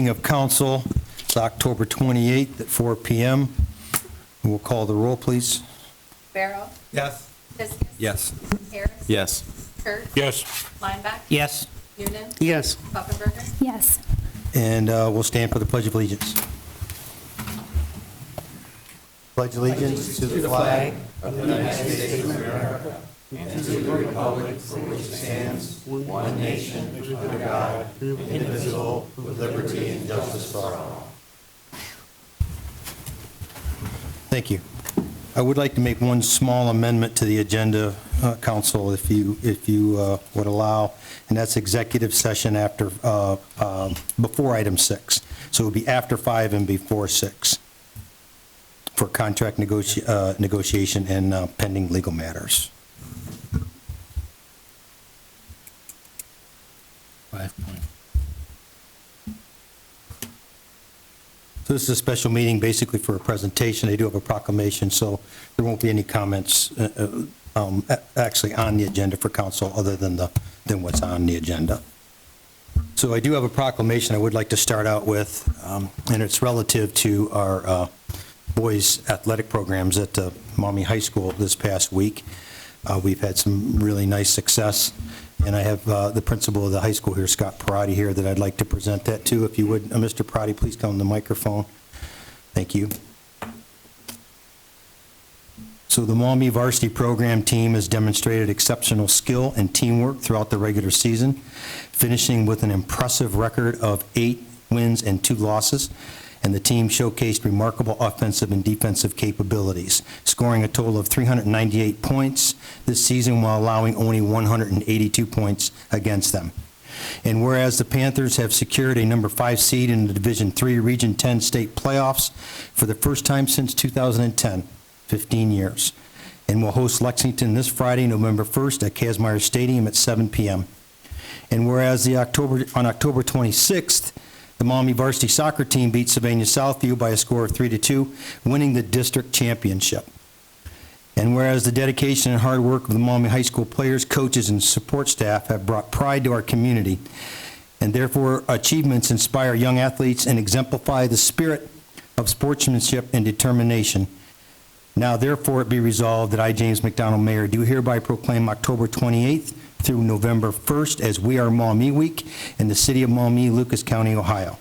meeting of council. It's October 28th at 4 p.m. We'll call the roll, please. Barrow. Yes. Fiskus. Yes. Harris. Yes. Kurt. Yes. Lineback. Yes. Noonan. Yes. Pufferberger. Yes. And we'll stand for the Pledge of Allegiance. Pledge allegiance to the flag of the United States of America and to the republic for which it stands, one nation, under God, indivisible, with liberty and justice for all. Thank you. I would like to make one small amendment to the agenda, Council, if you would allow, and that's executive session after before item 6. So it would be after 5 and before 6 for contract negotiation and pending legal matters. 5 point. So this is a special meeting basically for a presentation. They do have a proclamation, so there won't be any comments actually on the agenda for council other than what's on the agenda. So I do have a proclamation I would like to start out with, and it's relative to our boys athletic programs at Maumee High School this past week. We've had some really nice success, and I have the principal of the high school here, Scott Parati, here that I'd like to present that to. If you would, Mr. Parati, please come to the microphone. Thank you. So the Maumee varsity program team has demonstrated exceptional skill and teamwork throughout the regular season, finishing with an impressive record of 8 wins and 2 losses. And the team showcased remarkable offensive and defensive capabilities, scoring a total of 398 points this season while allowing only 182 points against them. And whereas the Panthers have secured a number 5 seed in the Division III Region 10 state playoffs for the first time since 2010, 15 years, and will host Lexington this Friday, November 1st at Kazmaier Stadium at 7 p.m. And whereas on October 26th, the Maumee varsity soccer team beat Sylvania Southview by a score of 3-2, winning the district championship. And whereas the dedication and hard work of the Maumee High School players, coaches, and support staff have brought pride to our community, and therefore achievements inspire young athletes and exemplify the spirit of sportsmanship and determination. Now therefore it be resolved that I, James McDonald, Mayor, do hereby proclaim October 28th through November 1st as We Are Maumee Week in the city of Maumee, Lucas County, Ohio.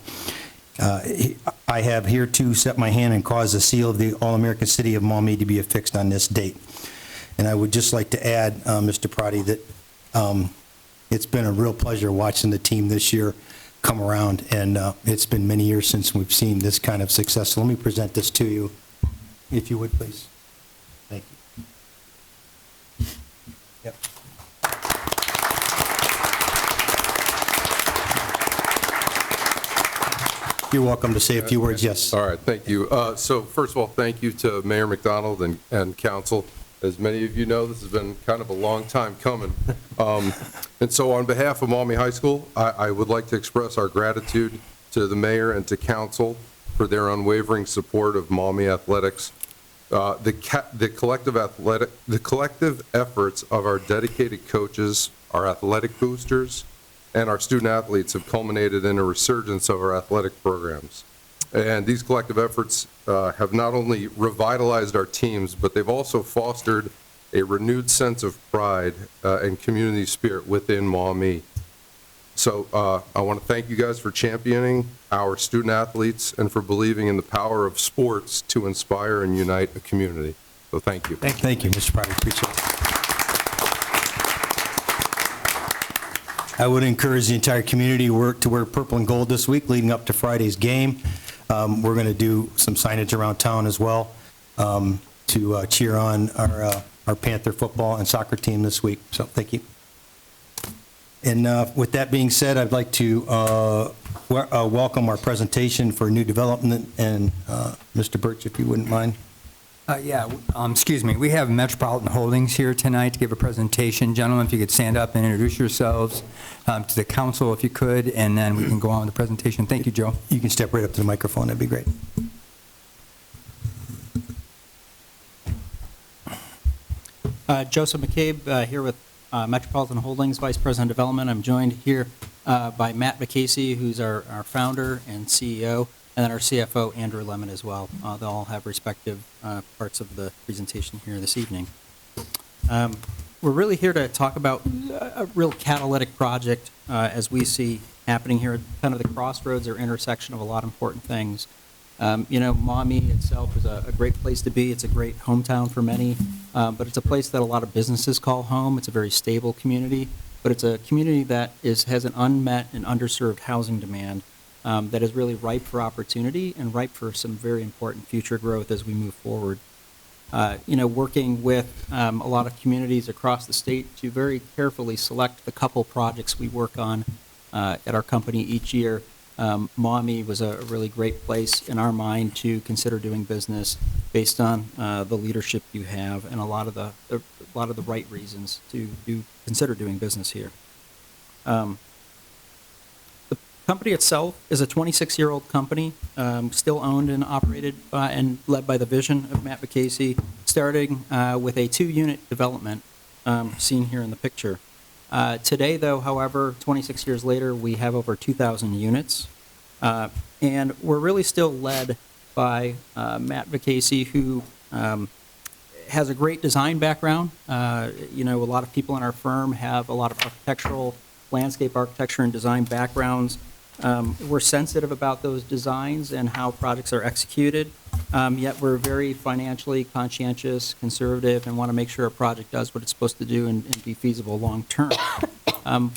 I have here to set my hand and cause the seal of the All-American City of Maumee to be affixed on this date. And I would just like to add, Mr. Prati, that it's been a real pleasure watching the team this year come around, and it's been many years since we've seen this kind of success. So let me present this to you, if you would, please. Thank you. Yep. You're welcome to say a few words, yes. All right, thank you. So first of all, thank you to Mayor McDonald and council. As many of you know, this has been kind of a long time coming. And so on behalf of Maumee High School, I would like to express our gratitude to the mayor and to council for their unwavering support of Maumee athletics. The collective efforts of our dedicated coaches, our athletic boosters, and our student athletes have culminated in a resurgence of our athletic programs. And these collective efforts have not only revitalized our teams, but they've also fostered a renewed sense of pride and community spirit within Maumee. So I want to thank you guys for championing our student athletes and for believing in the power of sports to inspire and unite a community. So thank you. Thank you, Mr. Prati. Appreciate it. I would encourage the entire community to wear purple and gold this week leading up to Friday's game. We're going to do some signage around town as well to cheer on our Panther football and soccer team this week. So thank you. And with that being said, I'd like to welcome our presentation for new development. And Mr. Birch, if you wouldn't mind. Excuse me. We have Metropolitan Holdings here tonight to give a presentation. Gentlemen, if you could stand up and introduce yourselves to the council if you could, and then we can go on with the presentation. Thank you, Joe. You can step right up to the microphone. That'd be great. Joseph McCabe here with Metropolitan Holdings, Vice President of Development. I'm joined here by Matt McCasey, who's our founder and CEO, and then our CFO, Andrew Lemon, as well. They'll all have respective parts of the presentation here this evening. We're really here to talk about a real catalytic project as we see happening here at kind of the crossroads or intersection of a lot of important things. Maumee itself is a great place to be. It's a great hometown for many, but it's a place that a lot of businesses call home. It's a very stable community, but it's a community that has an unmet and underserved housing demand that is really ripe for opportunity and ripe for some very important future growth as we move forward. Working with a lot of communities across the state to very carefully select the couple projects we work on at our company each year. Maumee was a really great place in our mind to consider doing business based on the leadership you have and a lot of the right reasons to consider doing business here. The company itself is a 26-year-old company, still owned and operated and led by the vision of Matt McCasey, starting with a 2-unit development seen here in the picture. Today, though, however, 26 years later, we have over 2,000 units, and we're really still led by Matt McCasey, who has a great design background. A lot of people in our firm have a lot of architectural, landscape architecture and design backgrounds. We're sensitive about those designs and how projects are executed, yet we're very financially conscientious, conservative, and want to make sure a project does what it's supposed to do and be feasible long term.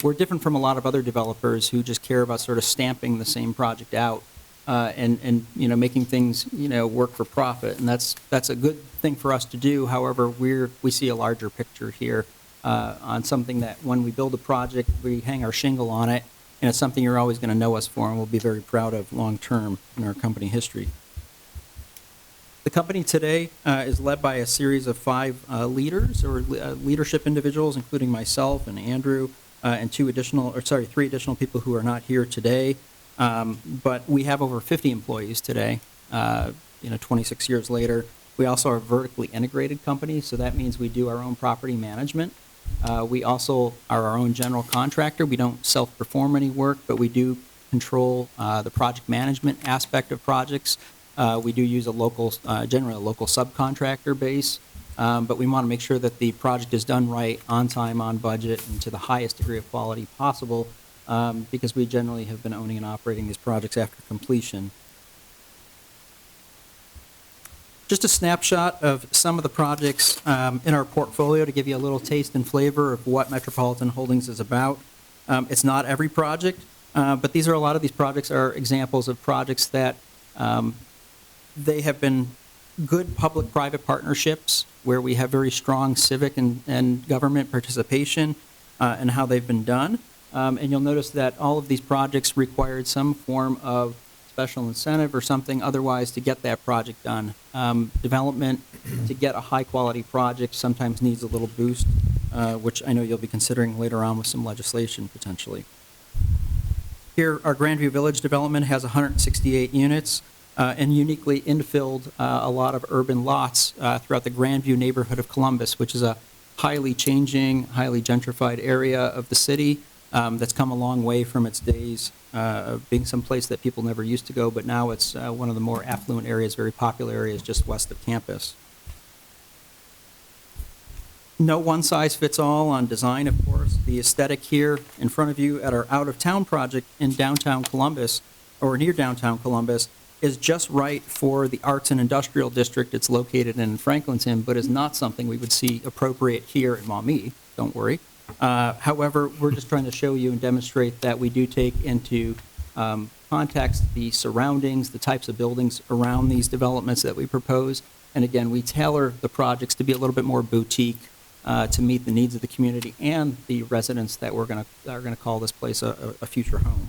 We're different from a lot of other developers who just care about sort of stamping the same project out and making things work for profit, and that's a good thing for us to do. However, we see a larger picture here on something that when we build a project, we hang our shingle on it. And it's something you're always going to know us for and we'll be very proud of long term in our company history. The company today is led by a series of 5 leaders or leadership individuals, including myself and Andrew, and 3 additional people who are not here today. But we have over 50 employees today, 26 years later. We also are a vertically integrated company, so that means we do our own property management. We also are our own general contractor. We don't self-perform any work, but we do control the project management aspect of projects. We do use generally a local subcontractor base, but we want to make sure that the project is done right, on time, on budget, and to the highest degree of quality possible, because we generally have been owning and operating these projects after completion. Just a snapshot of some of the projects in our portfolio to give you a little taste and flavor of what Metropolitan Holdings is about. It's not every project, but a lot of these projects are examples of projects that they have been good public-private partnerships where we have very strong civic and government participation in how they've been done. And you'll notice that all of these projects required some form of special incentive or something otherwise to get that project done. Development to get a high-quality project sometimes needs a little boost, which I know you'll be considering later on with some legislation potentially. Here, our Grandview Village development has 168 units and uniquely infilled a lot of urban lots throughout the Grandview neighborhood of Columbus, which is a highly changing, highly gentrified area of the city that's come a long way from its days of being someplace that people never used to go, but now it's one of the more affluent areas, very popular areas just west of campus. No one size fits all on design, of course. The aesthetic here in front of you at our out-of-town project in downtown Columbus, or near downtown Columbus, is just right for the arts and industrial district it's located in Franklinton, but is not something we would see appropriate here in Maumee, don't worry. However, we're just trying to show you and demonstrate that we do take into context the surroundings, the types of buildings around these developments that we propose. And again, we tailor the projects to be a little bit more boutique to meet the needs of the community and the residents that are going to call this place a future home.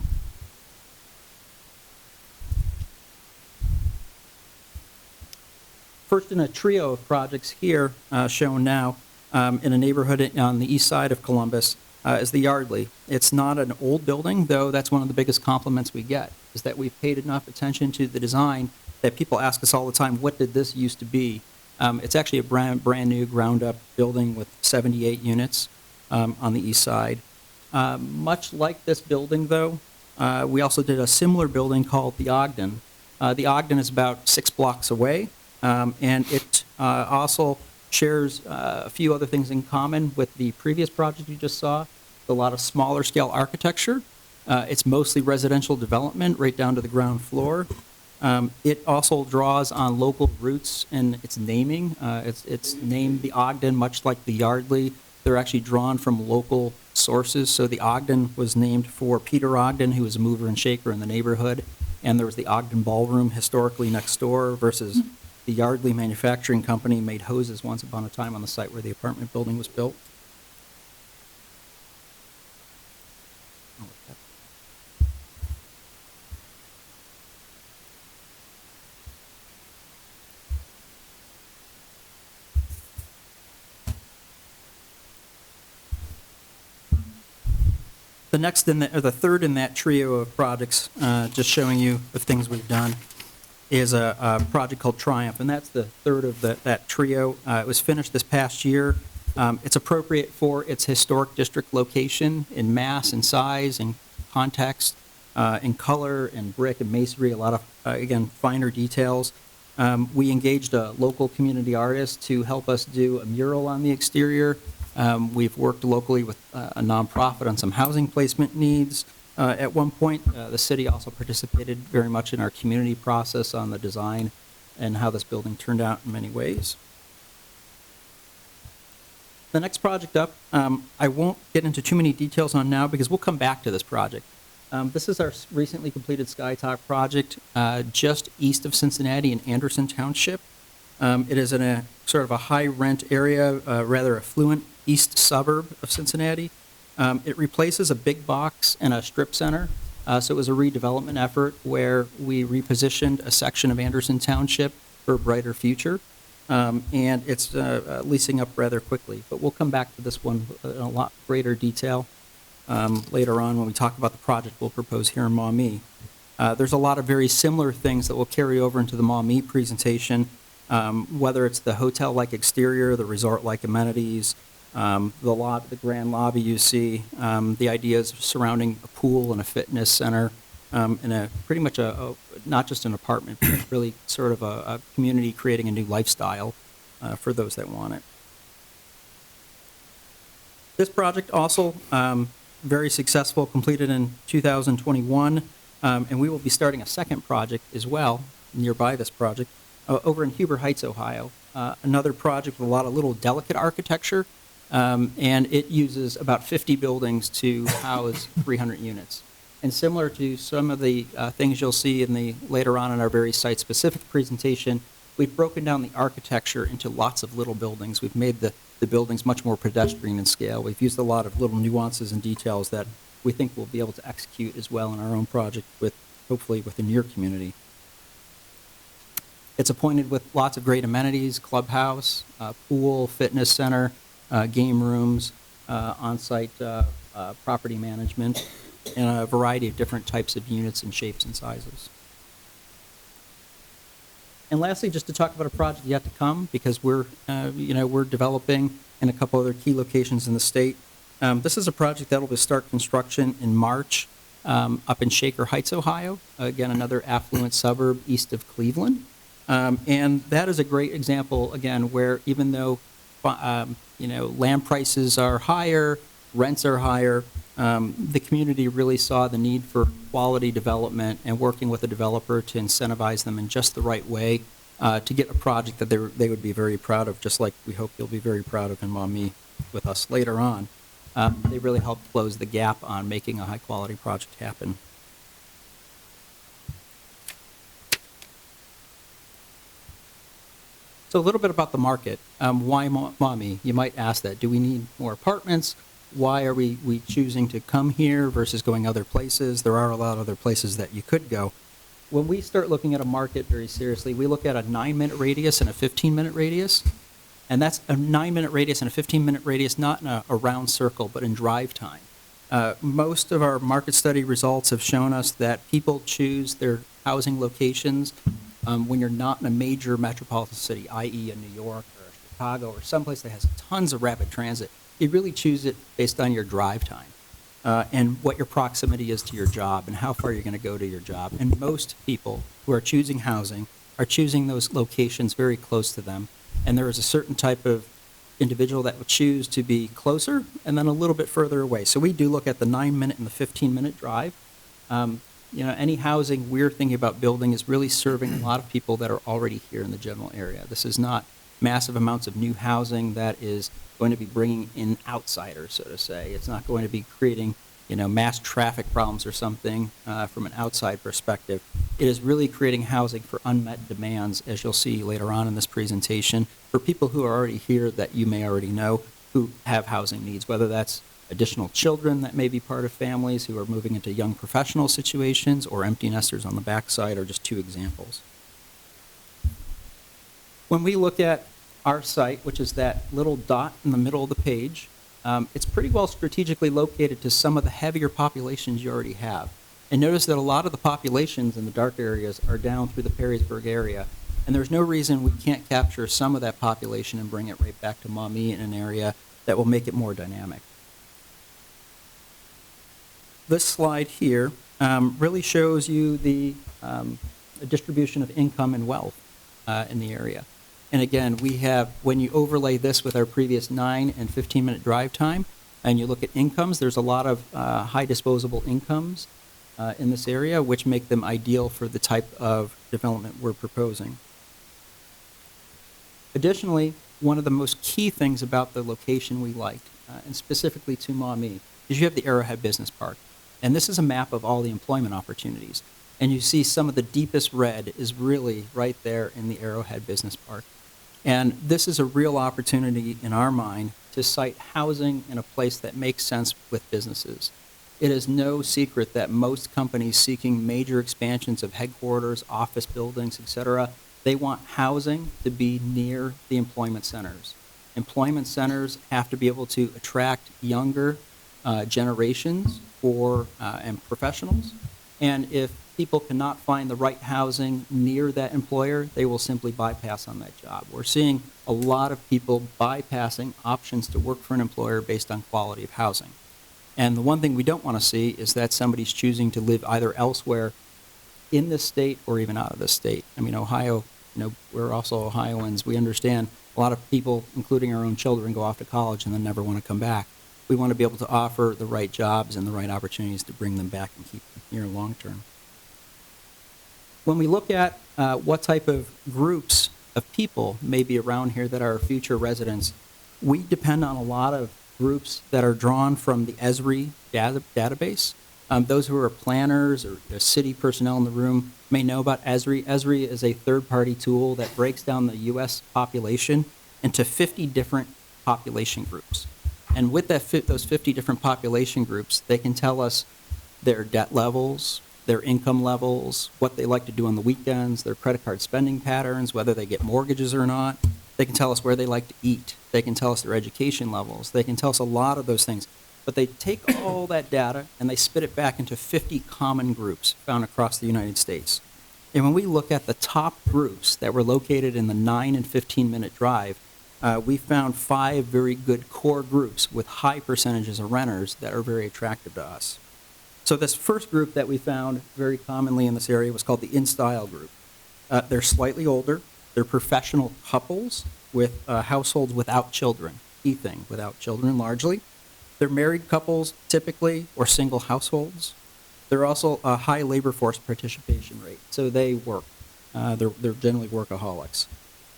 First in a trio of projects here shown now in a neighborhood on the east side of Columbus is the Yardley. It's not an old building, though that's one of the biggest compliments we get, is that we've paid enough attention to the design that people ask us all the time, what did this used to be? It's actually a brand new ground-up building with 78 units on the east side. Much like this building, though, we also did a similar building called the Ogden. The Ogden is about 6 blocks away, and it also shares a few other things in common with the previous project you just saw. A lot of smaller scale architecture. It's mostly residential development right down to the ground floor. It also draws on local roots in its naming. It's named the Ogden, much like the Yardley. They're actually drawn from local sources. So the Ogden was named for Peter Ogden, who was a mover and shaker in the neighborhood. And there was the Ogden Ballroom historically next door versus the Yardley Manufacturing Company made hoses once upon a time on the site where the apartment building was built. The next or the third in that trio of projects, just showing you the things we've done, is a project called Triumph, and that's the third of that trio. It was finished this past year. It's appropriate for its historic district location in mass and size and context, in color and brick and masonry, a lot of, again, finer details. We engaged a local community artist to help us do a mural on the exterior. We've worked locally with a nonprofit on some housing placement needs. At one point, the city also participated very much in our community process on the design and how this building turned out in many ways. The next project up, I won't get into too many details on now because we'll come back to this project. This is our recently completed Skytalk project just east of Cincinnati in Anderson Township. It is in a sort of a high rent area, rather affluent east suburb of Cincinnati. It replaces a big box and a strip center. So it was a redevelopment effort where we repositioned a section of Anderson Township for a brighter future. And it's leasing up rather quickly. But we'll come back to this one in a lot greater detail later on when we talk about the project we'll propose here in Maumee. There's a lot of very similar things that will carry over into the Maumee presentation, whether it's the hotel-like exterior, the resort-like amenities, the grand lobby you see, the ideas surrounding a pool and a fitness center, and a pretty much not just an apartment, but really sort of a community creating a new lifestyle for those that want it. This project also very successful, completed in 2021, and we will be starting a second project as well nearby this project over in Huber Heights, Ohio. Another project with a lot of little delicate architecture. And it uses about 50 buildings to house 300 units. And similar to some of the things you'll see later on in our very site-specific presentation, we've broken down the architecture into lots of little buildings. We've made the buildings much more pedestrian in scale. We've used a lot of little nuances and details that we think we'll be able to execute as well in our own project, hopefully within your community. It's appointed with lots of great amenities: clubhouse, pool, fitness center, game rooms, on-site property management, and a variety of different types of units and shapes and sizes. And lastly, just to talk about a project yet to come, because we're developing in a couple other key locations in the state. This is a project that will start construction in March up in Shaker Heights, Ohio. Again, another affluent suburb east of Cleveland. And that is a great example, again, where even though land prices are higher, rents are higher, the community really saw the need for quality development and working with a developer to incentivize them in just the right way to get a project that they would be very proud of, just like we hope you'll be very proud of in Maumee with us later on. They really helped close the gap on making a high-quality project happen. So a little bit about the market. Why Maumee? You might ask that. Do we need more apartments? Why are we choosing to come here versus going other places? There are a lot of other places that you could go. When we start looking at a market very seriously, we look at a 9-minute radius and a 15-minute radius. And that's a 9-minute radius and a 15-minute radius, not in a round circle, but in drive time. Most of our market study results have shown us that people choose their housing locations when you're not in a major metropolitan city, i.e. a New York or a Chicago or someplace that has tons of rapid transit. You really choose it based on your drive time. and what your proximity is to your job and how far you're going to go to your job. And most people who are choosing housing are choosing those locations very close to them. And there is a certain type of individual that would choose to be closer and then a little bit further away. So we do look at the 9-minute and the 15-minute drive. Any housing we're thinking about building is really serving a lot of people that are already here in the general area. This is not massive amounts of new housing that is going to be bringing in outsiders, so to say. It's not going to be creating, mass traffic problems or something from an outside perspective. It is really creating housing for unmet demands, as you'll see later on in this presentation, for people who are already here that you may already know who have housing needs, whether that's additional children that may be part of families who are moving into young professional situations or empty nesters on the backside are just two examples. When we look at our site, which is that little dot in the middle of the page, it's pretty well strategically located to some of the heavier populations you already have. And notice that a lot of the populations in the dark areas are down through the Perrysburg area, and there's no reason we can't capture some of that population and bring it right back to Maumee in an area that will make it more dynamic. This slide here really shows you the distribution of income and wealth in the area. And again, we have, when you overlay this with our previous 9 and 15-minute drive time, and you look at incomes, there's a lot of high disposable incomes in this area, which make them ideal for the type of development we're proposing. Additionally, one of the most key things about the location we liked, and specifically to Maumee, is you have the Arrowhead Business Park. And this is a map of all the employment opportunities. And you see some of the deepest red is really right there in the Arrowhead Business Park. And this is a real opportunity in our mind to site housing in a place that makes sense with businesses. It is no secret that most companies seeking major expansions of headquarters, office buildings, et cetera, they want housing to be near the employment centers. Employment centers have to be able to attract younger generations and professionals. And if people cannot find the right housing near that employer, they will simply bypass on that job. We're seeing a lot of people bypassing options to work for an employer based on quality of housing. And the one thing we don't want to see is that somebody's choosing to live either elsewhere in this state or even out of this state. I mean, Ohio, we're also Ohioans. We understand a lot of people, including our own children, go off to college and then never want to come back. We want to be able to offer the right jobs and the right opportunities to bring them back and keep them here long term. When we look at what type of groups of people may be around here that are future residents, we depend on a lot of groups that are drawn from the ESRI database. Those who are planners or city personnel in the room may know about ESRI. ESRI is a third-party tool that breaks down the U.S. population into 50 different population groups. And with those 50 different population groups, they can tell us their debt levels, their income levels, what they like to do on the weekends, their credit card spending patterns, whether they get mortgages or not. They can tell us where they like to eat. They can tell us their education levels. They can tell us a lot of those things. But they take all that data and they spit it back into 50 common groups found across the United States. And when we look at the top groups that were located in the 9 and 15-minute drive, we found 5 very good core groups with high percentages of renters that are very attractive to us. So this first group that we found very commonly in this area was called the In-Style group. They're slightly older. They're professional couples with households without children, key thing, without children largely. They're married couples typically or single households. They're also a high labor force participation rate, so they work. They're generally workaholics.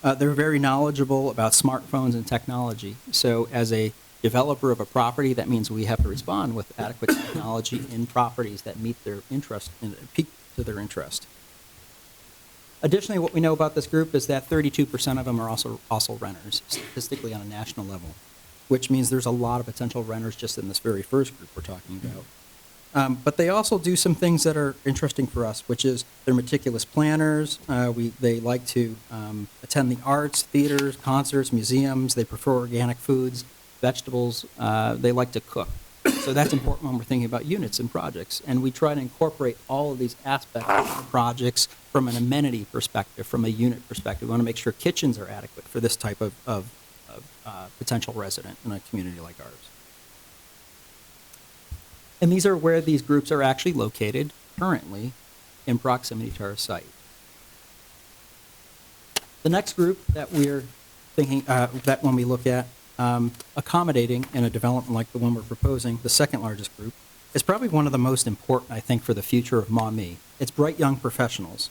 They're very knowledgeable about smartphones and technology. So as a developer of a property, that means we have to respond with adequate technology in properties that meet their interest and peak to their interest. Additionally, what we know about this group is that 32% of them are also renters, statistically on a national level, which means there's a lot of potential renters just in this very first group we're talking about. But they also do some things that are interesting for us, which is they're meticulous planners. They like to attend the arts, theaters, concerts, museums. They prefer organic foods, vegetables. They like to cook. So that's important when we're thinking about units and projects. And we try to incorporate all of these aspects of projects from an amenity perspective, from a unit perspective. We want to make sure kitchens are adequate for this type of potential resident in a community like ours. And these are where these groups are actually located currently in proximity to our site. The next group that we're thinking, that when we look at accommodating in a development like the one we're proposing, the second largest group, is probably one of the most important, I think, for the future of Maumee. It's bright young professionals.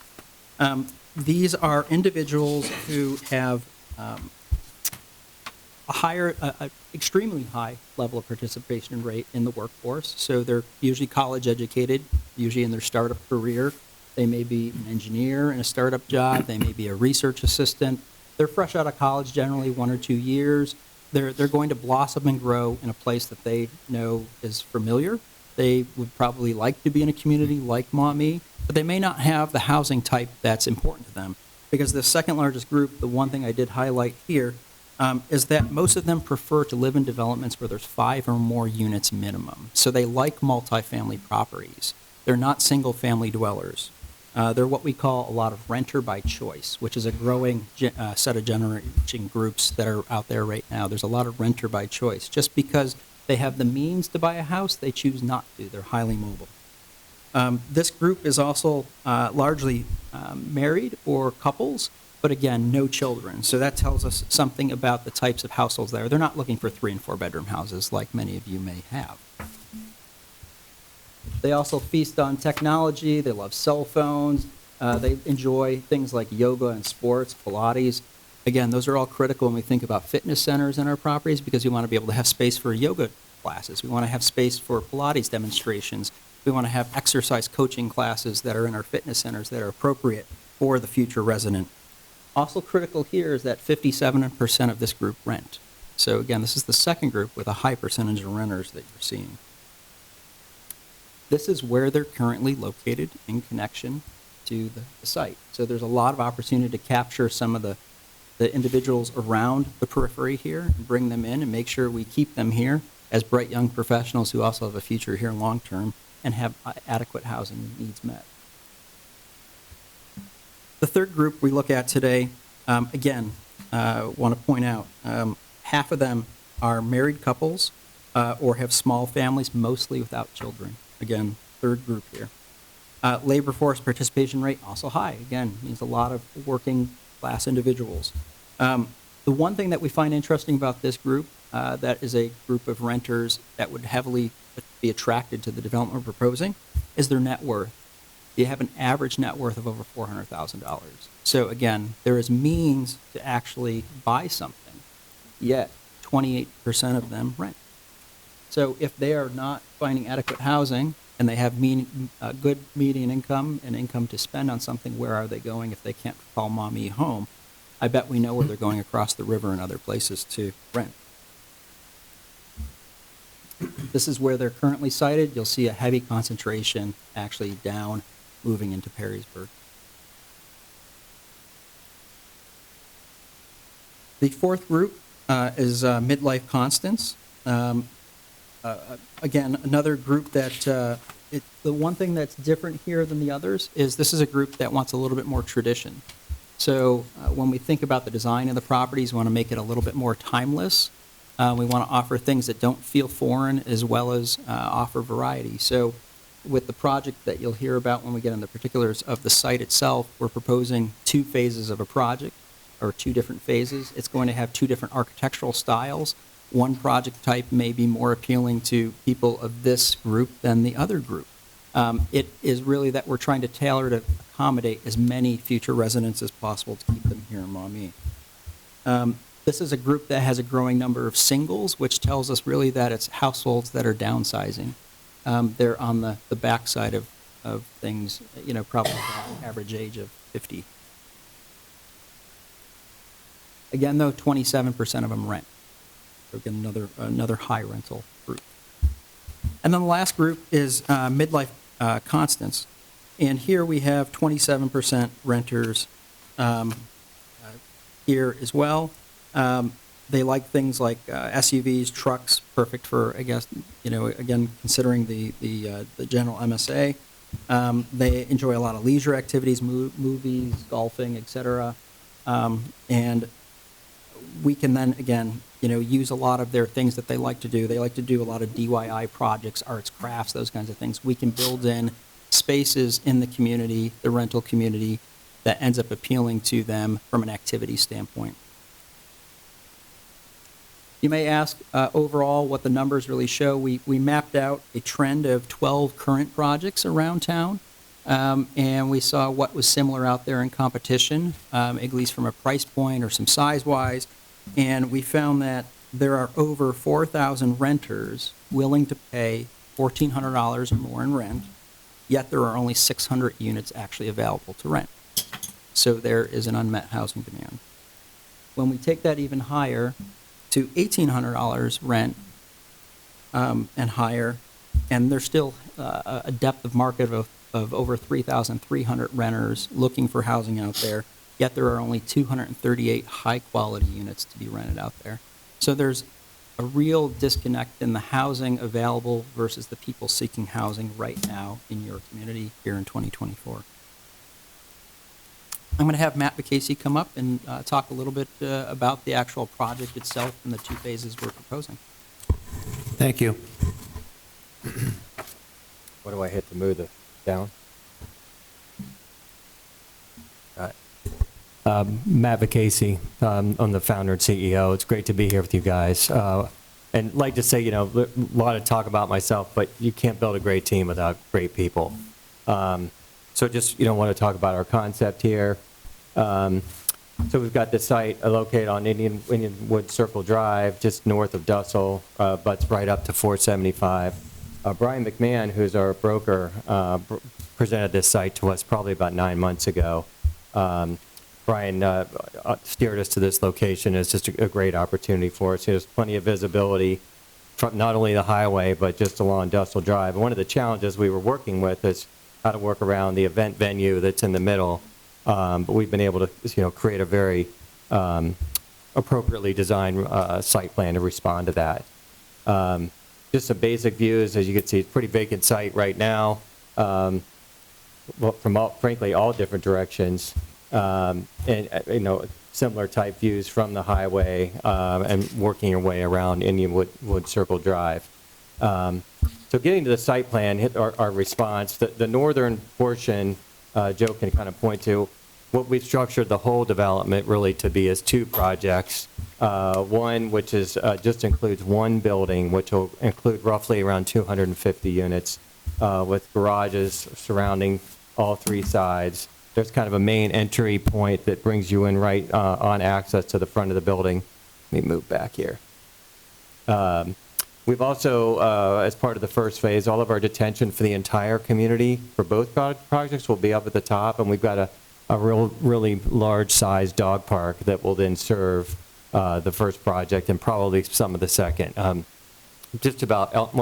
These are individuals who have extremely high level of participation rate in the workforce. So they're usually college educated, usually in their startup career. They may be an engineer in a startup job. They may be a research assistant. They're fresh out of college, generally 1 or 2 years. They're going to blossom and grow in a place that they know is familiar. They would probably like to be in a community like Maumee, but they may not have the housing type that's important to them. Because the second largest group, the one thing I did highlight here, is that most of them prefer to live in developments where there's 5 or more units minimum. So they like multifamily properties. They're not single-family dwellers. They're what we call a lot of renter by choice, which is a growing set of generation groups that are out there right now. There's a lot of renter by choice. Just because they have the means to buy a house, they choose not to. They're highly mobile. This group is also largely married or couples, but again, no children. So that tells us something about the types of households there. They're not looking for 3- and 4-bedroom houses like many of you may have. They also feast on technology. They love cell phones. They enjoy things like yoga and sports, Pilates. Again, those are all critical when we think about fitness centers in our properties because we want to be able to have space for yoga classes. We want to have space for Pilates demonstrations. We want to have exercise coaching classes that are in our fitness centers that are appropriate for the future resident. Also critical here is that 57% of this group rent. So again, this is the second group with a high percentage of renters that you're seeing. This is where they're currently located in connection to the site. So there's a lot of opportunity to capture some of the individuals around the periphery here and bring them in and make sure we keep them here as bright young professionals who also have a future here long term and have adequate housing needs met. The third group we look at today, again, want to point out, half of them are married couples or have small families, mostly without children. Again, third group here. Labor force participation rate, also high. Again, means a lot of working class individuals. The one thing that we find interesting about this group, that is a group of renters that would heavily be attracted to the development we're proposing, is their net worth. You have an average net worth of over $400,000. So again, there is means to actually buy something, yet 28% of them rent. So if they are not finding adequate housing and they have good median income and income to spend on something, where are they going if they can't call Maumee home? I bet we know where they're going across the river and other places to rent. This is where they're currently sited. You'll see a heavy concentration actually down, moving into Perrysburg. The fourth group is midlife constants. Again, another group that, the one thing that's different here than the others is this is a group that wants a little bit more tradition. So when we think about the design of the properties, we want to make it a little bit more timeless. We want to offer things that don't feel foreign as well as offer variety. So with the project that you'll hear about when we get into the particulars of the site itself, we're proposing 2 phases of a project, or 2 different phases. It's going to have 2 different architectural styles. One project type may be more appealing to people of this group than the other group. It is really that we're trying to tailor to accommodate as many future residents as possible to keep them here in Maumee. This is a group that has a growing number of singles, which tells us really that it's households that are downsizing. They're on the backside of things, you know, probably about average age of 50. Again, though, 27% of them rent. So again, another high rental group. And then the last group is midlife constants. And here we have 27% renters here as well. They like things like SUVs, trucks, perfect for, I guess, you know, again, considering the general MSA. They enjoy a lot of leisure activities, movies, golfing, et cetera. And we can then, again, use a lot of their things that they like to do. They like to do a lot of DIY projects, arts, crafts, those kinds of things. We can build in spaces in the community, the rental community, that ends up appealing to them from an activity standpoint. You may ask, overall, what the numbers really show. We mapped out a trend of 12 current projects around town, and we saw what was similar out there in competition, at least from a price point or some size-wise, and we found that there are over 4,000 renters willing to pay $1,400 or more in rent, yet there are only 600 units actually available to rent. So there is an unmet housing demand. When we take that even higher to $1,800 rent and higher, and there's still a depth of market of over 3,300 renters looking for housing out there, yet there are only 238 high-quality units to be rented out there. So there's a real disconnect in the housing available versus the people seeking housing right now in your community here in 2024. I'm going to have Matt McCasey come up and talk a little bit about the actual project itself and the two phases we're proposing. Thank you. What do I hit to move the down? Matt McCasey, I'm the founder and CEO. It's great to be here with you guys. And like to say, a lot of talk about myself, but you can't build a great team without great people. So just, want to talk about our concept here. So we've got the site located on Indian Wood Circle Drive, just north of Dussel, butts right up to 475. Brian McMahon, who's our broker, presented this site to us probably about 9 months ago. Brian steered us to this location. It's just a great opportunity for us. There's plenty of visibility from not only the highway, but just along Dussel Drive. And one of the challenges we were working with is how to work around the event venue that's in the middle. But we've been able to, create a very appropriately designed site plan to respond to that. Just some basic views. As you can see, it's a pretty vacant site right now, well, from frankly all different directions. And similar type views from the highway and working your way around Indian Wood Circle Drive. So getting to the site plan, hit our response. The northern portion, Joe can kind of point to, what we've structured the whole development really to be as two projects. One which is just includes one building, which will include roughly around 250 units with garages surrounding all three sides. There's kind of a main entry point that brings you in right on access to the front of the building. Let me move back here. We've also, as part of the first phase, all of our detention for the entire community for both projects will be up at the top, and we've got a really large-sized dog park that will then serve the first project and probably some of the second. Just about, I don't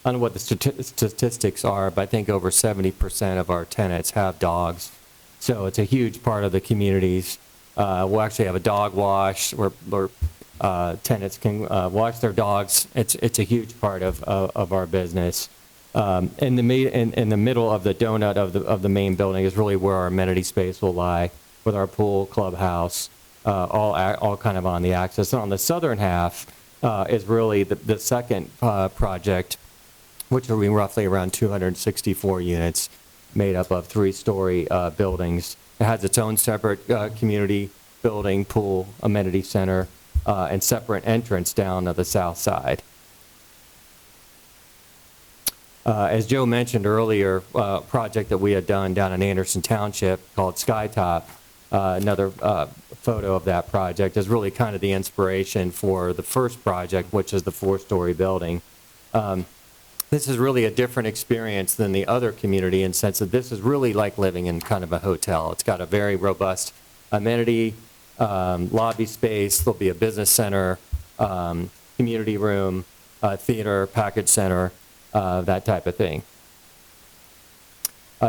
know what the statistics are, but I think over 70% of our tenants have dogs. So it's a huge part of the communities. We'll actually have a dog wash where tenants can wash their dogs. It's a huge part of our business. In the middle of the donut of the main building is really where our amenity space will lie, with our pool, clubhouse, all kind of on the axis. And on the southern half is really the second project, which will be roughly around 264 units, made up of three-story buildings. It has its own separate community building, pool, amenity center, and separate entrance down to the south side. As Joe mentioned earlier, project that we had done down in Anderson Township called Skytop, another photo of that project, is really kind of the inspiration for the first project, which is the four-story building. This is really a different experience than the other community in the sense that this is really like living in kind of a hotel. It's got a very robust amenity, lobby space. There'll be a business center, community room, theater, package center, that type of thing.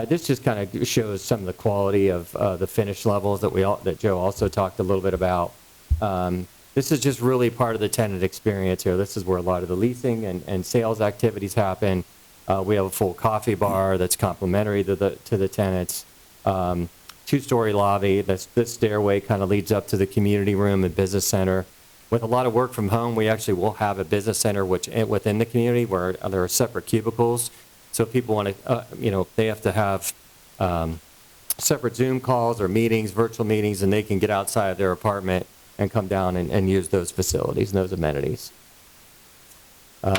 This just kind of shows some of the quality of the finish levels that Joe also talked a little bit about. This is just really part of the tenant experience here. This is where a lot of the leasing and sales activities happen. We have a full coffee bar that's complimentary to the tenants. two-story lobby. This stairway kind of leads up to the community room and business center. With a lot of work from home, we actually will have a business center within the community where there are separate cubicles. So if people want to, they have to have separate Zoom calls or meetings, virtual meetings, and they can get outside of their apartment and come down and use those facilities and those amenities.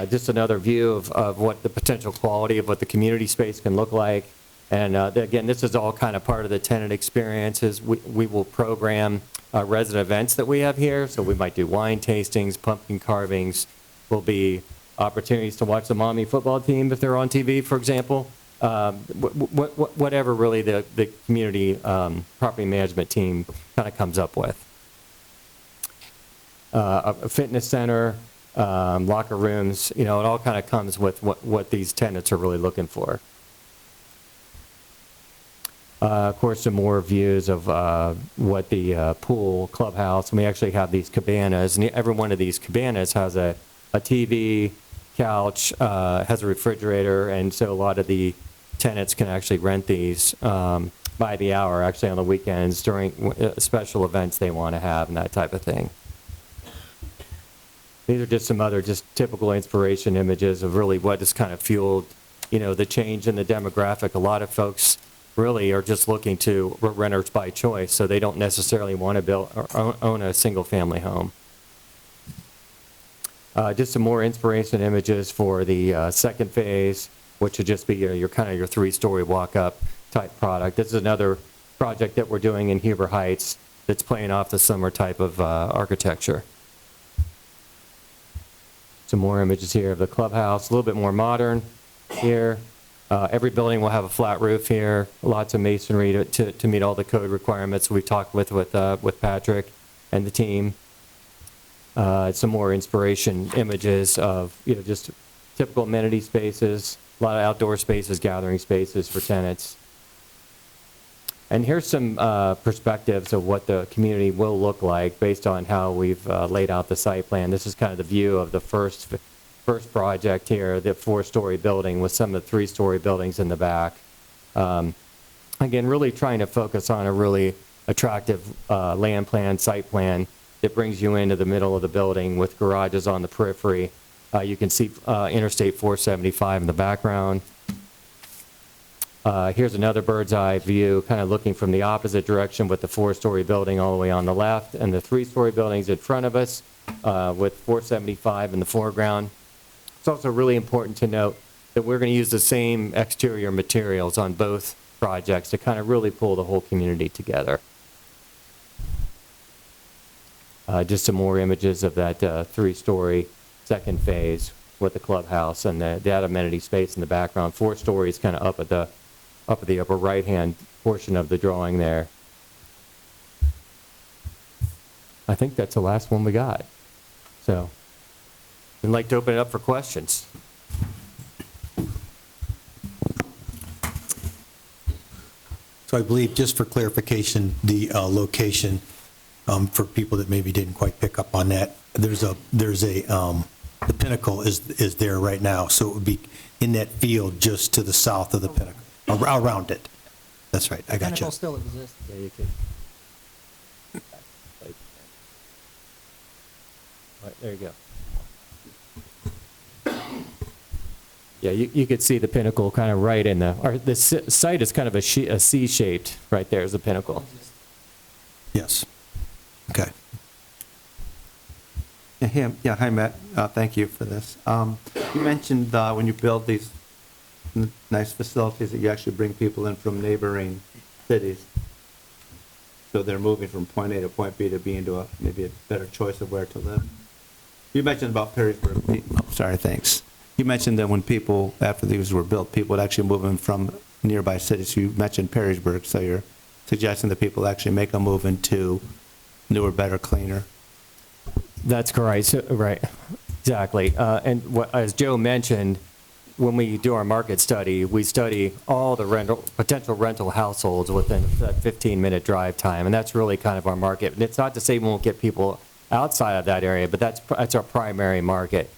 Just another view of what the potential quality of what the community space can look like. And again, this is all kind of part of the tenant experiences. We will program resident events that we have here. So we might do wine tastings, pumpkin carvings. Will be opportunities to watch the Maumee football team if they're on TV, for example. Whatever really the community property management team kind of comes up with. A fitness center, locker rooms, it all kind of comes with what these tenants are really looking for. Of course, some more views of what the pool, clubhouse, and we actually have these cabanas, and every one of these cabanas has a TV, couch, has a refrigerator, and so a lot of the tenants can actually rent these by the hour, actually on the weekends during special events they want to have and that type of thing. These are just some other typical inspiration images of really what has kind of fueled, the change in the demographic. A lot of folks really are just looking to renters by choice, so they don't necessarily want to build or own a single family home. Just some more inspiration images for the second phase, which would just be your kind of your three-story walk-up type product. This is another project that we're doing in Huber Heights that's playing off the summer type of architecture. Some more images here of the clubhouse, a little bit more modern here. Every building will have a flat roof here, lots of masonry to meet all the code requirements we've talked with Patrick and the team. Some more inspiration images of just typical amenity spaces, a lot of outdoor spaces, gathering spaces for tenants. And here's some perspectives of what the community will look like based on how we've laid out the site plan. This is kind of the view of the first project here, the 4-story building with some of the 3-story buildings in the back. Again, really trying to focus on a really attractive land plan, site plan that brings you into the middle of the building with garages on the periphery. You can see Interstate 475 in the background. Here's another bird's eye view, kind of looking from the opposite direction with the 4-story building all the way on the left and the 3-story buildings in front of us with 475 in the foreground. It's also really important to note that we're going to use the same exterior materials on both projects to kind of really pull the whole community together. Just some more images of that 3-story second phase with the clubhouse and that amenity space in the background. 4 stories kind of up at the upper right-hand portion of the drawing there. I think that's the last one we got. So I'd like to open it up for questions. So I believe, just for clarification, the location, for people that maybe didn't quite pick up on that, the Pinnacle is there right now, so it would be in that field just to the south of the Pinnacle, around it. That's right, I got you. Pinnacle still exists. Yeah, you can. Right, there you go. Yeah, you could see the Pinnacle kind of right in the site is kind of a C-shaped right there is the Pinnacle. Yes. Okay. Yeah, hi, Matt. Thank you for this. You mentioned when you build these nice facilities that you actually bring people in from neighboring cities. So they're moving from point A to point B to be into maybe a better choice of where to live. You mentioned about Perrysburg. Oh, sorry, thanks. You mentioned that when people, after these were built, people would actually move in from nearby cities. You mentioned Perrysburg, so you're suggesting that people actually make a move into newer, better, cleaner. That's correct. So, right, exactly. And as Joe mentioned, when we do our market study, we study all the potential rental households within that 15-minute drive time, and that's really kind of our market. And it's not to say we won't get people outside of that area, but that's our primary market.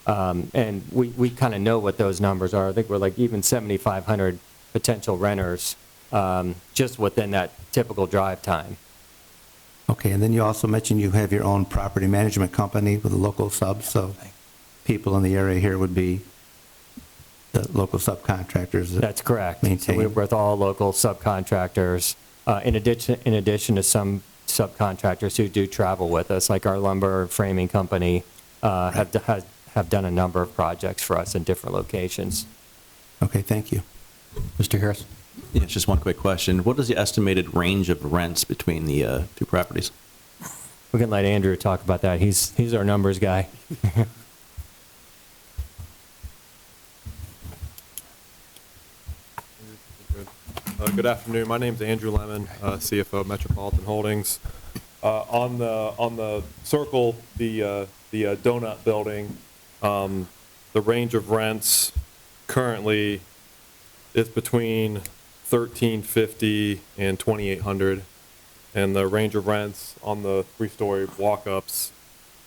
And we kind of know what those numbers are. I think we're like even 7,500 potential renters just within that typical drive time. Okay, and then you also mentioned you have your own property management company with a local sub, so people in the area here would be the local subcontractors. That's correct. So Maintain. we're with all local subcontractors, in addition to some subcontractors who do travel with us, like our lumber framing company have done a number of projects for us in different locations. Okay, thank you. Mr. Harris? Yeah, just one quick question. What is the estimated range of rents between the two properties? We can let Andrew talk about that. He's our numbers guy. Good afternoon. My name's Andrew Lemon, CFO of Metropolitan Holdings. On the circle, the donut building, the range of rents currently is between $1,350 and $2,800, and the range of rents on the three-story walk-ups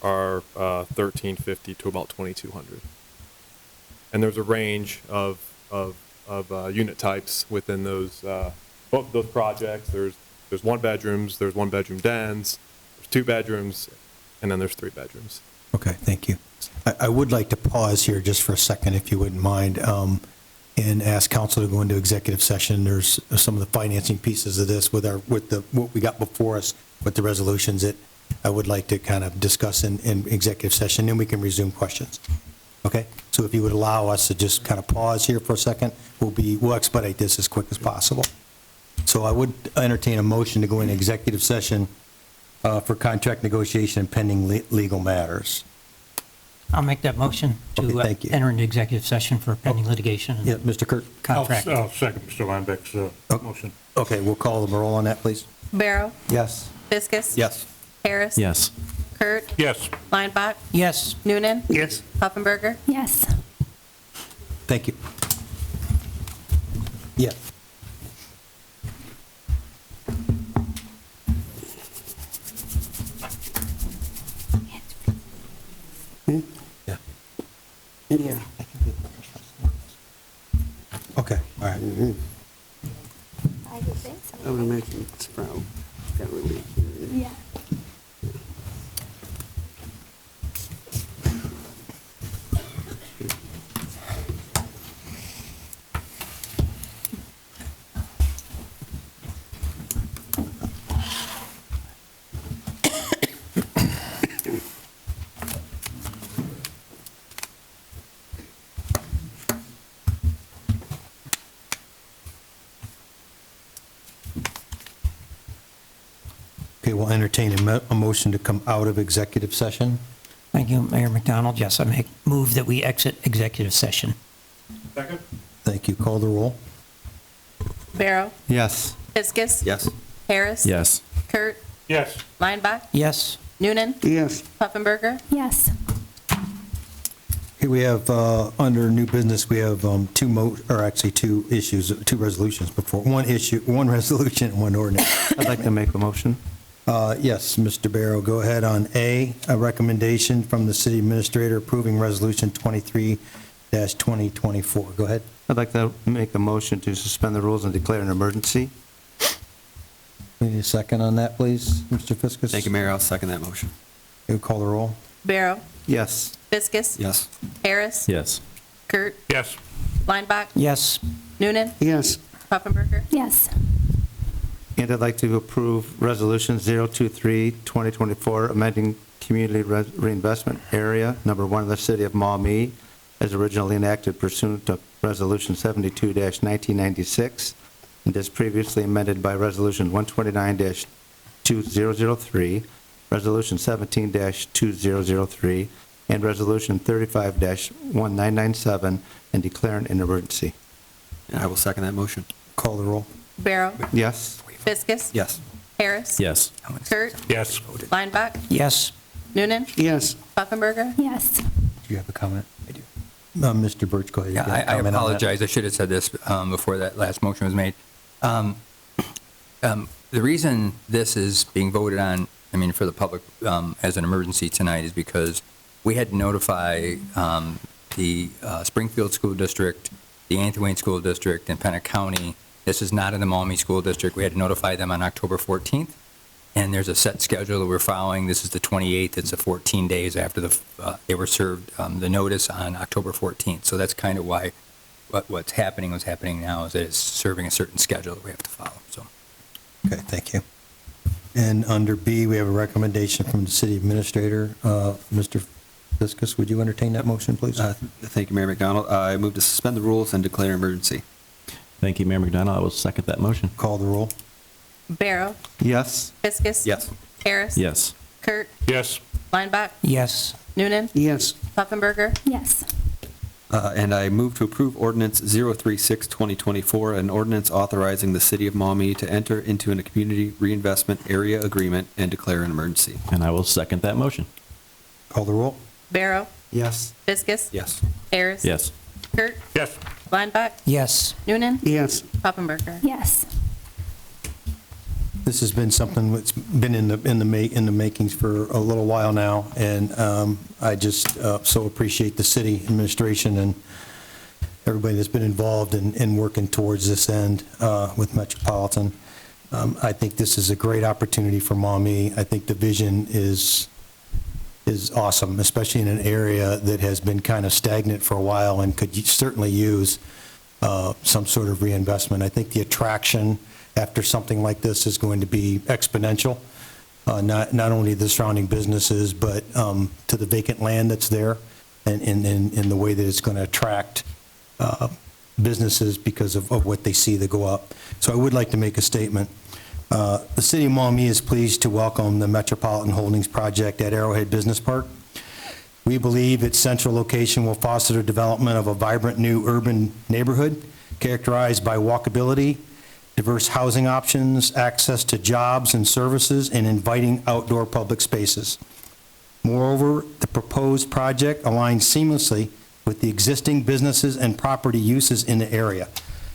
are $1,350 to about $2,200. And there's a range of unit types within those both of those projects. There's one bedrooms, there's one bedroom dens, there's two bedrooms, and then there's three bedrooms. Okay, thank you. I would like to pause here just for a second, if you wouldn't mind, and ask council to go into executive session. There's some of the financing pieces of this with what we got before us with the resolutions that I would like to kind of discuss in executive session, then we can resume questions. Okay? So if you would allow us to just kind of pause here for a second, we'll expedite this as quick as possible. So I would entertain a motion to go into executive session for contract negotiation and pending legal matters. I'll make that motion Okay, to thank you. enter into executive session for pending litigation Yeah, and Mr. Kurt? contract. I'll second Mr. Linebeck's Oh. motion. Okay, we'll call the roll on that, please. Barrow, Yes. Fiskus. Yes. Harris. Yes. Kurt. Yes. Linebach. Yes. Noonan. Yes. Puffenberger. Yes. Thank you. Yeah. Yeah. Yeah. Okay, all right. I would think so. I would imagine Sprout got relief. Yeah. Okay, we'll entertain a motion to come out of executive session. Thank you, Mayor McDonald. Yes, I move that we exit executive session. Second? Thank you. Call the roll. Barrow, Yes. Fiskus. Yes. Harris. Yes. Kurt. Yes. Linebach. Yes. Noonan. Yes. Puffenberger. Yes. Okay, we have, under new business, we have two issues, two resolutions before, one resolution and one ordinance. I'd like to make a motion. Yes, Mr. Barrow, go ahead on A, recommendation from the city administrator approving resolution 23-2024. Go ahead. I'd like to make a motion to suspend the rules and declare an emergency. We need a second on that, please, Mr. Fiskus? Thank you, Mayor. I'll second that motion. You call the roll. Barrow, Yes. Fiskus. Yes. Harris. Yes. Kurt. Yes. Linebach. Yes. Noonan. Yes. Puffenberger. Yes. And I'd like to approve Resolution 023-2024, amending Community Reinvestment Area, number 1 of the city of Maumee, as originally enacted pursuant to Resolution 72-1996, and as previously amended by Resolution 129-2003, Resolution 17-2003, and Resolution 35-1997, and declaring an emergency. And I will second that motion. Call the roll. Barrow, Yes. Fiskus. Yes. Harris. Yes. Kurt. Yes. Linebach. Yes. Noonan. Yes. Puffenberger. Yes. Do you have a comment? I do. Mr. Birch, go ahead. You Yeah, got a I comment on that? apologize. I should have said this before that last motion was made. The reason this is being voted on, I mean, for the public as an emergency tonight is because we had to notify the Springfield School District, the Anthem Wayne School District, and Pennant County This is not in the Maumee School District. We had to notify them on October 14th, and there's a set schedule that we're following. This is the 28th. It's 14 days after they were served the notice on October 14th. So that's kind of why what's happening now is that it's serving a certain schedule that we have to follow. So. Okay, thank you. And under B, we have a recommendation from the city administrator. Mr. Fiskus, would you entertain that motion, please? Thank you, Mayor McDonald. I move to suspend the rules and declare an emergency. Thank you, Mayor McDonald. I will second that motion. Call the roll. Barrow. Yes. Fiskus. Yes. Harris. Yes. Kurt. Yes. Lineback. Yes. Noonan. Yes. Pufferberger. Yes. And I move to approve ordinance 036-2024, an ordinance authorizing the city of Maumee to enter into a community reinvestment area agreement and declare an emergency. And I will second that motion. Call the roll. Barrow. Yes. Fiskus. Yes. Harris. Yes. Kurt. Yes. Lineback. Yes. Noonan. Yes. Pufferberger. Yes. This has been something that's been in the makings for a little while now, and I just so appreciate the city administration and everybody that's been involved in working towards this end with Metropolitan. I think this is a great opportunity for Maumee. I think the vision is awesome, especially in an area that has been kind of stagnant for a while and could certainly use some sort of reinvestment. I think the attraction after something like this is going to be exponential, not only the surrounding businesses, but to the vacant land that's there, and in the way that it's going to attract businesses because of what they see that go up. So I would like to make a statement. The city of Maumee is pleased to welcome the Metropolitan Holdings project at Arrowhead Business Park. We believe its central location will foster the development of a vibrant new urban neighborhood characterized by walkability, diverse housing options, access to jobs and services, and inviting outdoor public spaces. Moreover, the proposed project aligns seamlessly with the existing businesses and property uses in the area.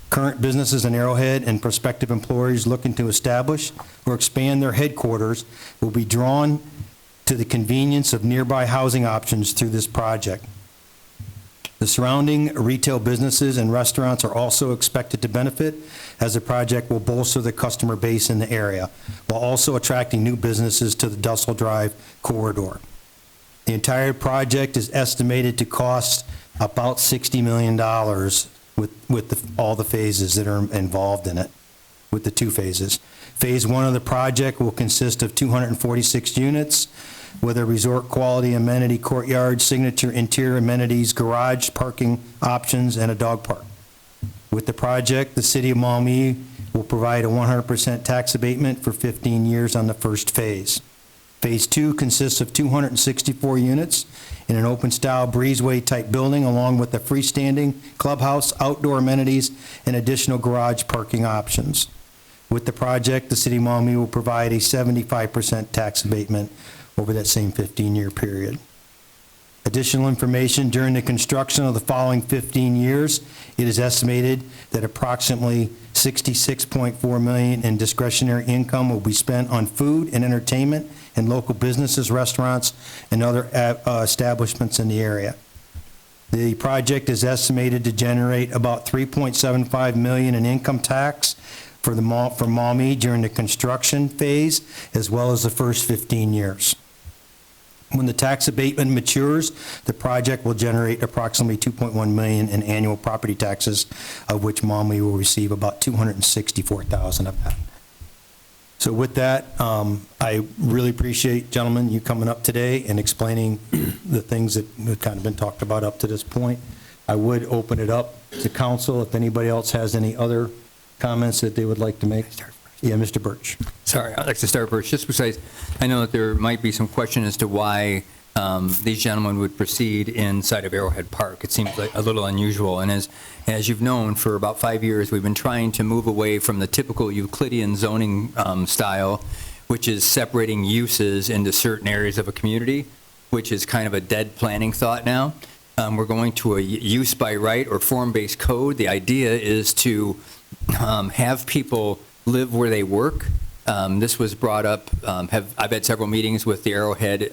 Current businesses in Arrowhead and prospective employees looking to establish or expand their headquarters will be drawn to the convenience of nearby housing options through this project. The surrounding retail businesses and restaurants are also expected to benefit, as the project will bolster the customer base in the area, while also attracting new businesses to the Dussel Drive corridor. The entire project is estimated to cost about $60 million with all the phases that are involved in it, with the two phases. Phase one of the project will consist of 246 units, with a resort-quality amenity courtyard, signature interior amenities, garage parking options, and a dog park. With the project, the city of Maumee will provide a 100% tax abatement for 15 years on the first phase. Phase two consists of 264 units in an open-style breezeway-type building, along with a freestanding clubhouse, outdoor amenities, and additional garage parking options. With the project, the city of Maumee will provide a 75% tax abatement over that same 15-year period. Additional information: during the construction of the following 15 years, it is estimated that approximately $66.4 million in discretionary income will be spent on food and entertainment in local businesses, restaurants, and other establishments in the area. The project is estimated to generate about $3.75 million in income tax for Maumee during the construction phase, as well as the first 15 years. When the tax abatement matures, the project will generate approximately $2.1 million in annual property taxes, of which Maumee will receive about $264,000 of that. So with that, I really appreciate, gentlemen, you coming up today and explaining the things that have kind of been talked about up to this point. I would open it up to council if anybody else has any other comments that they would like to make. Yeah, Mr. Birch. Sorry, I'd like to start first, just because I know that there might be some question as to why these gentlemen would proceed inside of Arrowhead Park. It seems like a little unusual, and as you've known, for about 5 years, we've been trying to move away from the typical Euclidean zoning style, which is separating uses into certain areas of a community, which is kind of a dead planning thought now. We're going to a use by right or form-based code. The idea is to have people live where they work. This was brought up, I've had several meetings with the Arrowhead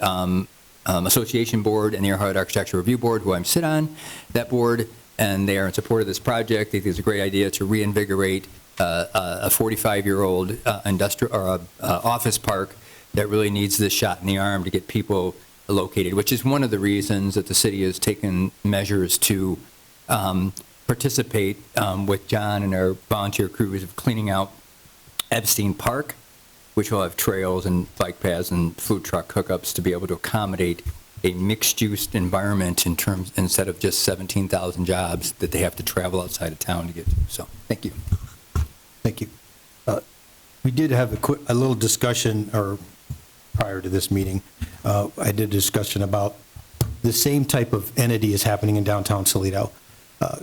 Association Board and the Arrowhead Architecture Review Board, who I sit on, that board, and they are in support of this project. They think it's a great idea to reinvigorate a 45-year-old industrial or office park that really needs this shot in the arm to get people located, which is one of the reasons that the city has taken measures to participate with John and our volunteer crews of cleaning out Epstein Park, which will have trails and bike paths and food truck hookups to be able to accommodate a mixed-use environment instead of just 17,000 jobs that they have to travel outside of town to get to. So, thank you. Thank you. We did have a little discussion, or prior to this meeting, I did a discussion about the same type of entity is happening in downtown Toledo.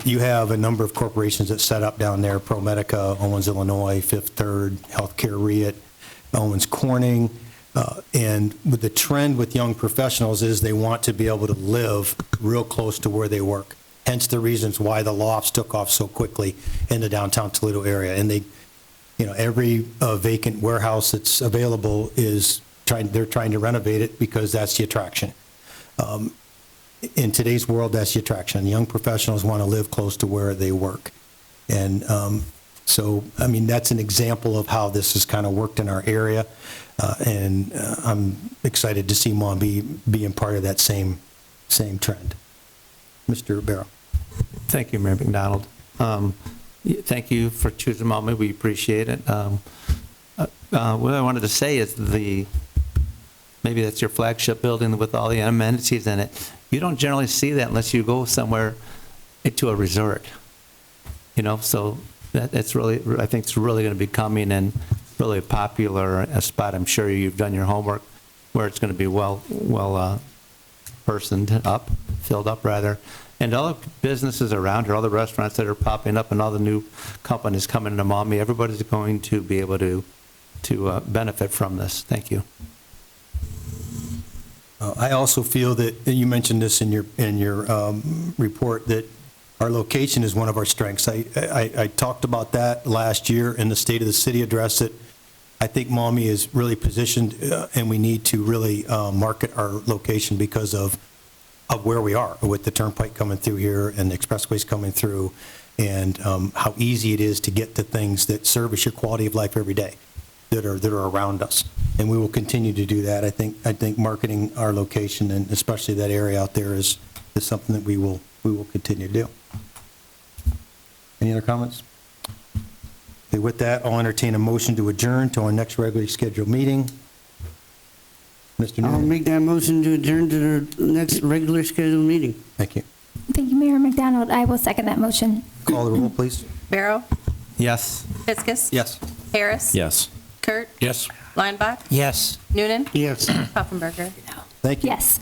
You have a number of corporations that set up down there, ProMedica, Owens, Illinois, Fifth Third, Healthcare REIT, Owens Corning, and with the trend with young professionals is they want to be able to live real close to where they work. Hence the reasons why the lofts took off so quickly in the downtown Toledo area. And they, every vacant warehouse that's available they're trying to renovate it because that's the attraction. In today's world, that's the attraction. Young professionals want to live close to where they work. And so, that's an example of how this has kind of worked in our area. And I'm excited to see Maumee being part of that same trend. Mr. Barrow. Thank you, Mayor McDonald. Thank you for choosing Maumee. We appreciate it. What I wanted to say is maybe that's your flagship building with all the amenities in it. You don't generally see that unless you go somewhere to a resort. So it's really, I think it's really going to be coming and really popular a spot. I'm sure you've done your homework where it's going to be well filled up rather. And all the businesses around here, all the restaurants that are popping up and all the new companies coming into Maumee, everybody's going to be able to benefit from this. Thank you. I also feel that you mentioned this in your report, that our location is one of our strengths. I talked about that last year in the State of the City address. That I think Maumee is really positioned, and we need to really market our location because of where we are, with the turnpike coming through here and the expressways coming through, and how easy it is to get to things that service your quality of life every day that are around us. And we will continue to do that. I think marketing our location, and especially that area out there, is something that we will continue to do. Any other comments? Okay, with that, I'll entertain a motion to adjourn to our next regularly scheduled meeting. Mr. I'll Newman. make that motion to adjourn to the next regular scheduled meeting. Thank you. Thank you, Mayor McDonald. I will second that motion. Call the roll, please. Barrow, Yes. Fiskus, Yes. Harris, Yes. Kurt, Yes. Lineback, Yes. Noonan, Yes. Poffenberger. Thank you. Yes.